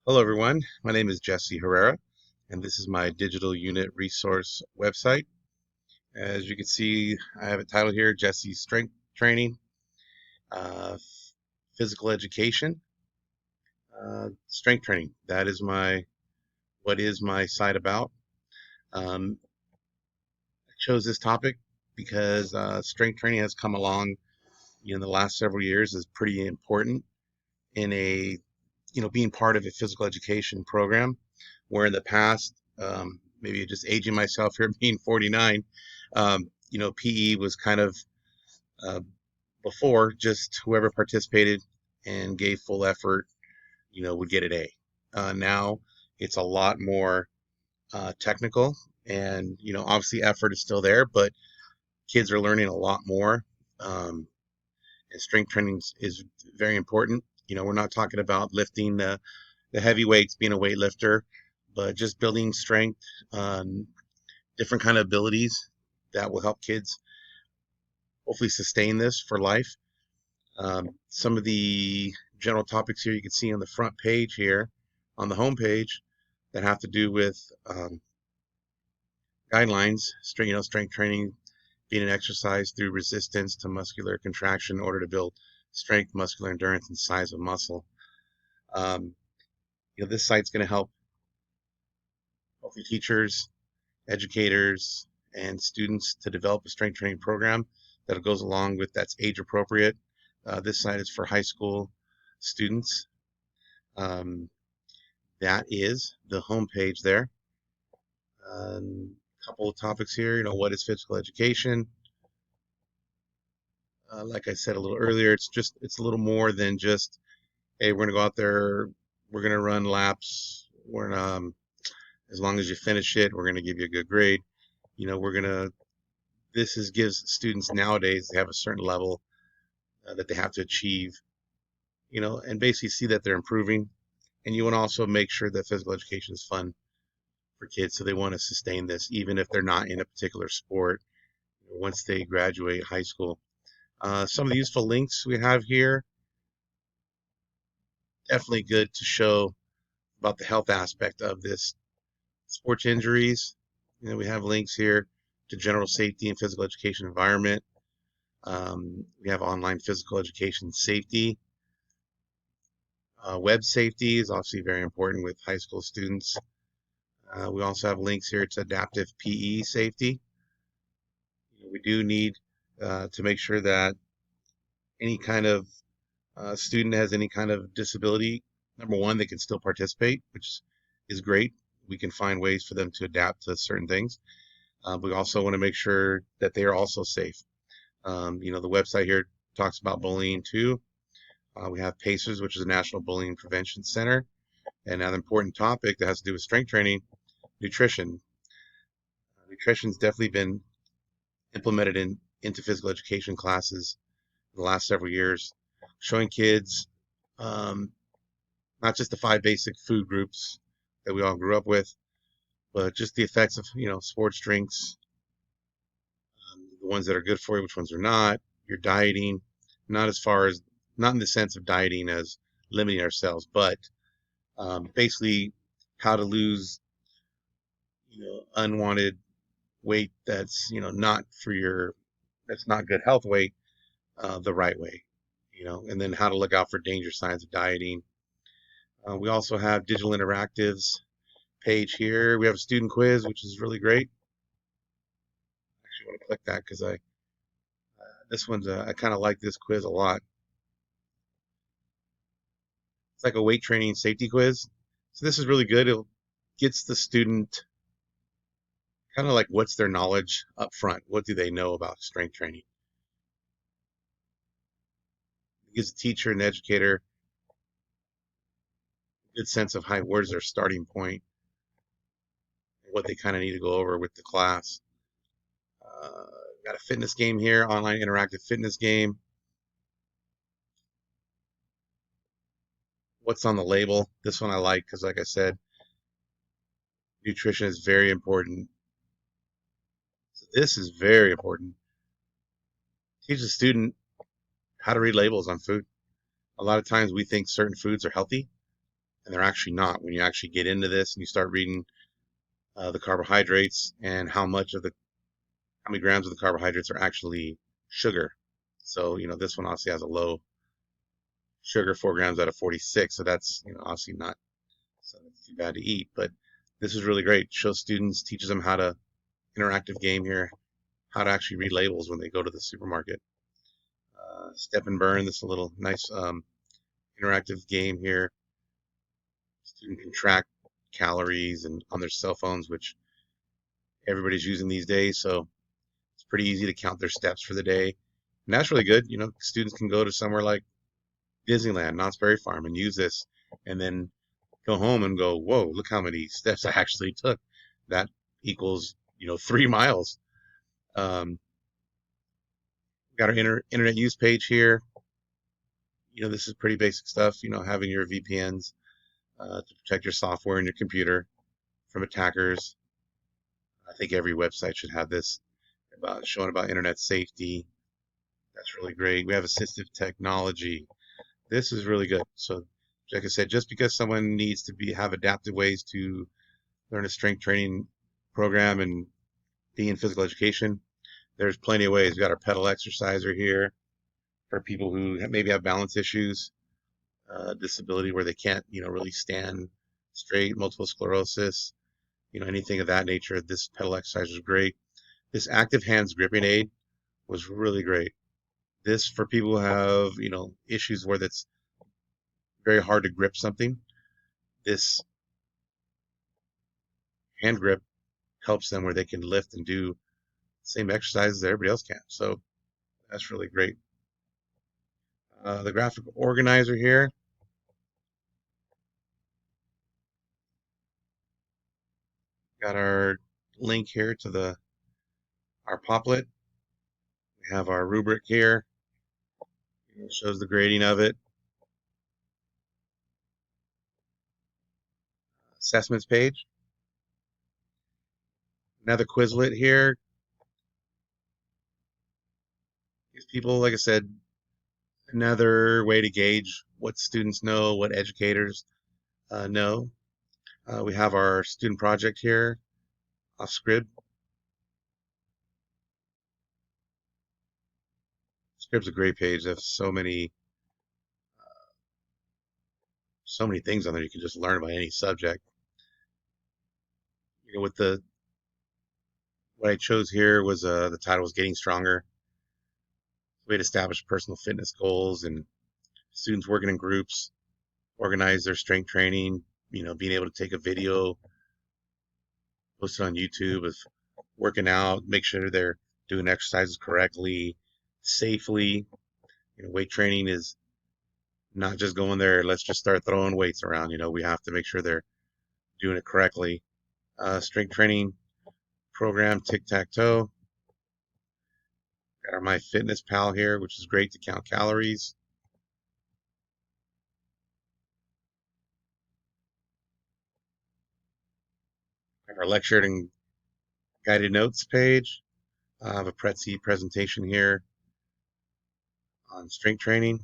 Hello, everyone. My name is Jesse Herrera, and this is my digital unit resource website. As you can see, I have it titled here Jesse's Strength Training, uh, Physical Education, Strength Training. That is what is my site about. I chose this topic because strength training has come along in the last several years is pretty important in being part of a physical education program, where in the past, maybe just aging myself here, being 49, PE was kind of uh, before just whoever participated and gave full effort, would get an A. Now it's a lot more technical, and obviously effort is still there, but kids are learning a lot more. And strength training is very important. We're not talking about lifting the heavy weights, being a weightlifter, but just building strength, um, different kind of abilities that will help kids hopefully sustain this for life. Some of the general topics here you can see on the front page here, on the home page, that have to do with guidelines, strength training being an exercise through resistance to muscular contraction in order to build strength, muscular endurance, and size of muscle. Um, this site's going to help hopefully teachers, educators, and students to develop a strength training program that goes along with that's age appropriate. This site is for high school students. Um, that is the home page there. A couple of topics here. What is physical education? Like I said a little earlier, it's a little more than just, hey, we're gonna go out there, we're gonna run laps, as long as you finish it, we're gonna give you a good grade. We're gonna this is gives students nowadays, they have a certain level that they have to achieve, and basically see that they're improving. And you want to also make sure that physical education is fun for kids, so they want to sustain this even if they're not in a particular sport once they graduate high school. Some of the useful links we have here, definitely good to show about the health aspect of this. Sports injuries, we have links here to general safety and physical education environment. We have online physical education safety. Web safety is obviously very important with high school students. We also have links here to adaptive PE safety. We do need to make sure that any kind of student has any kind of disability, number one, they can still participate, which is great. We can find ways for them to adapt to certain things. We also want to make sure that they are also safe. The website here talks about bullying too. We have PACERS, which is a National Bullying Prevention Center. And another important topic that has to do with strength training, nutrition. Nutrition's definitely been implemented into physical education classes in the last several years, showing kids um, not just the five basic food groups that we all grew up with, but just the effects of sports drinks, the ones that are good for you, which ones are not. Your dieting, not as far as not in the sense of dieting as limiting ourselves, but basically how to lose unwanted weight that's not for your that's not good health weight the right way, and then how to look out for danger signs of dieting. We also have digital interactives page here. We have a student quiz, which is really great. I actually want to click that because I this one's I kind of like this quiz a lot. It's like a weight training safety quiz. So this is really good. It gets the student kind of like what's their knowledge up front. What do they know about strength training? It gives the teacher and the educator a good sense of where's their starting point, and what they kind of need to go over with the class. Uh, got a fitness game here, online interactive fitness game. What's on the label? This one I like because, like I said, nutrition is very important. So this is very important. Teach the student how to read labels on food. A lot of times we think certain foods are healthy, and they're actually not. When you actually get into this and you start reading the carbohydrates and how many grams of the carbohydrates are actually sugar. So, this one obviously has a low sugar, 4 grams out of 46. So that's, obviously not so that's too bad to eat. But this is really great. Shows students, teaches them how to, interactive game here, how to actually read labels when they go to the supermarket. Step and burn, this is a little nice interactive game here. Student can track calories and on their cell phones, which everybody's using these days. So it's pretty easy to count their steps for the day. And that's really good. Students can go to somewhere like Disneyland, Knott's Berry Farm, and use this, and then go home and go, whoa, look how many steps I actually took. That equals, 3 miles. Um, got our internet use page here. This is pretty basic stuff, having your VPNs to protect your software and your computer from attackers. I think every website should have this about showing about internet safety. That's really great. We have assistive technology. This is really good. So, like I said, just because someone needs to have adaptive ways to learn a strength training program and be in physical education, there's plenty of ways. We got our pedal exerciser here for people who maybe have balance issues, disability where they can't, really stand straight, multiple sclerosis, anything of that nature. This pedal exerciser is great. This active hands gripping aid was really great. This for people who have, issues where that's very hard to grip something. This hand grip helps them where they can lift and do the same exercises that everybody else can. So that's really great. The graphic organizer here. Got our link here to our Poplet. We have our rubric here. It shows the grading of it. Assessments page. Another Quizlet here. Gives people, like I said, another way to gauge what students know, what educators know. We have our student project here off Scrib. Scrib's a great page. They have so many things on there you can just learn about any subject. With what I chose here was the title was Getting Stronger. We had established personal fitness goals and students working in groups, organize their strength training, being able to take a video, post it on YouTube of working out, make sure they're doing exercises correctly, safely. Weight training is not just going there, let's just start throwing weights around. We have to make sure they're doing it correctly. Strength training program, tic-tac-toe. Got our MyFitnessPal here, which is great to count calories. Got our lectured and guided notes page. I have a Prezi presentation here on strength training.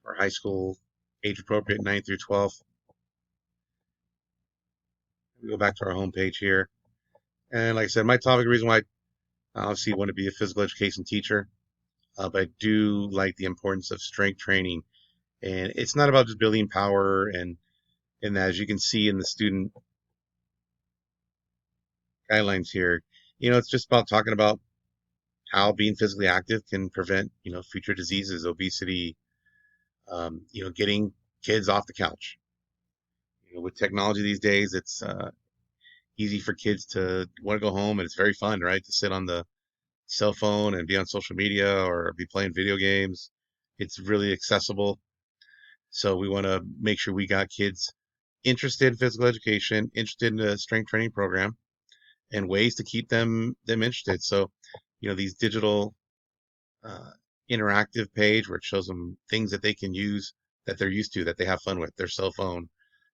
For high school, age appropriate 9 through 12. We go back to our home page here. And like I said, my topic, the reason why I obviously want to be a physical education teacher, but I do like the importance of strength training. And it's not about just building power and as you can see in the student guidelines here, it's just about talking about how being physically active can prevent, future diseases, obesity, getting kids off the couch. With technology these days, it's easy for kids to want to go home and it's very fun, right? To sit on the cell phone and be on social media or be playing video games. It's really accessible. So we want to make sure we got kids interested in physical education, interested in a strength training program, and ways to keep them interested. So, these digital uh, interactive page where it shows them things that they can use that they're used to, that they have fun with, their cell phone,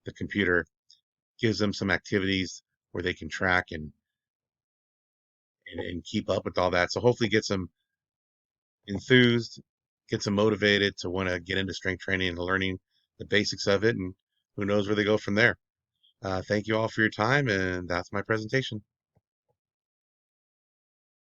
the computer, gives them some activities where they can track and and keep up with all that. So hopefully get some enthused, get some motivated to want to get into strength training and learning the basics of it, and who knows where they go from there. Thank you all for your time, and that's my presentation.